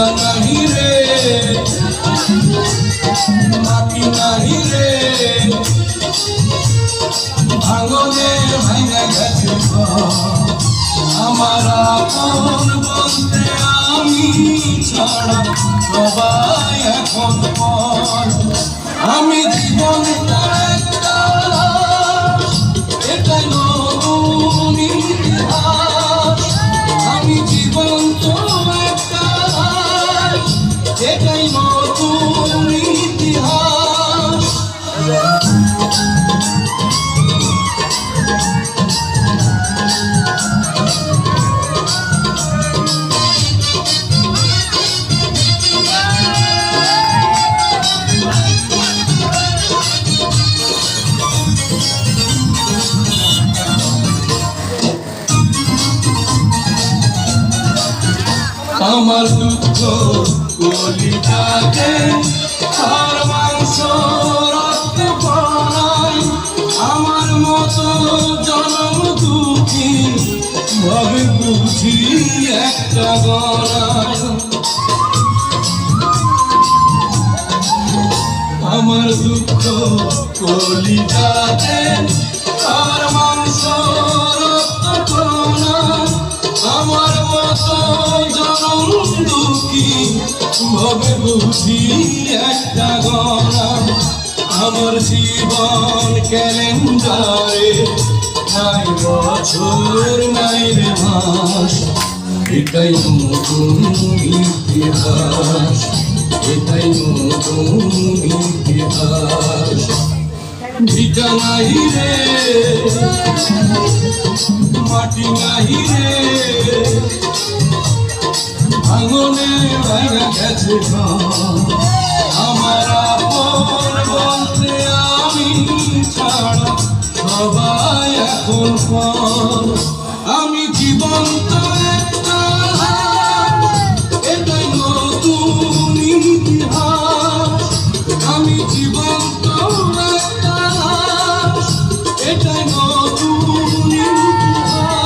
नहीं रे माटी नहीं रे भांगने भांगा गেছে আমার আপন বলতে আমি ছাড়া সবাই এখন পর আমি জীবন একটা এটাই নতুন ইতিহাস আমি জীবন তো একটা এটাই নতুন ইতিহাস আমার দুঃখ কলিজাতে আর মাংস রক্ত পড়াই আমার মতো জনম দুঃখী ভাবে বুঝি একটা গড়াই আমার দুঃখ কলিজাতে আর মাংস রক্ত পড়াই আমার মতো জনম দুঃখী ভাবে বুঝি একটা গড়া আমার জীবন ক্যালেন্ডারে নাই বছর নাই রে মাস এটাই নতুন ইতিহাস এটাই নতুন ইতিহাস ভিটা নাই রে মাটি নাই রে ভাঙনে ভাঙা গেছে আমার আপন বলতে আমি ছাড়া সবাই এখন পর আমি জীবন্ত একটা এটাই নতুন ইতিহাস আমি জীবন্ত একটা এটাই নতুন ইতিহাস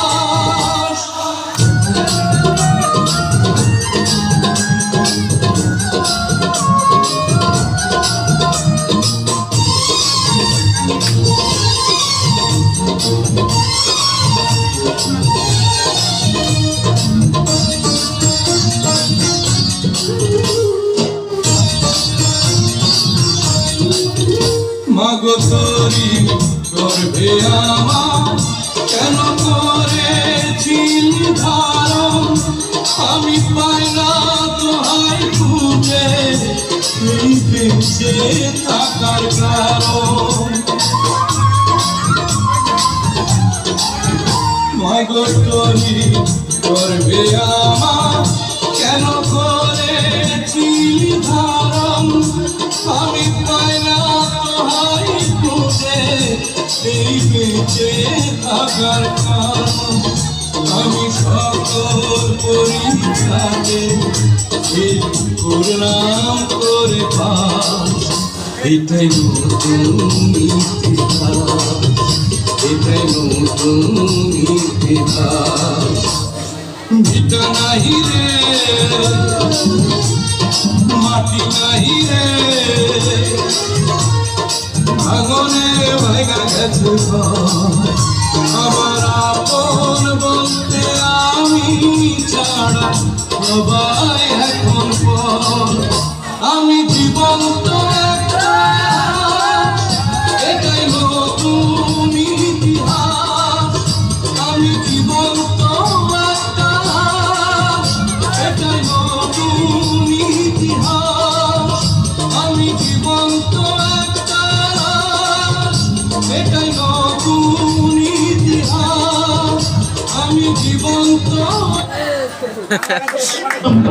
মাগো তোরি করবে আমার কেন করেছিল ধারণ আমি পাই না তোহাই খুঁজে এই বেঁচে থাকার কারণ মাগো তোরি করবে আমার কেন করেছিল ধারণ আমি পাই না তোহাই খুঁজে এই বেঁচে থাকার কারণ আমি সকল পরীক্ষাতে এই করলাম করে পাস এটাই নতুন ইতিহাস এটাই নতুন ইতিহাস ভিটা নাহি রে মাটি নাহি রে ভাঙনে ভাঙা গেছে আমার আপন বলতে আমি ছাড়া সবাই এখন পর আমি জীবন তো একটা এটাই নতুন ইতিহাস আমি জীবন তো একটা এটাই নতুন ইতিহাস আমি জীবন তো একটা এটাই নতুন ইতিহাস আমি জীবন তো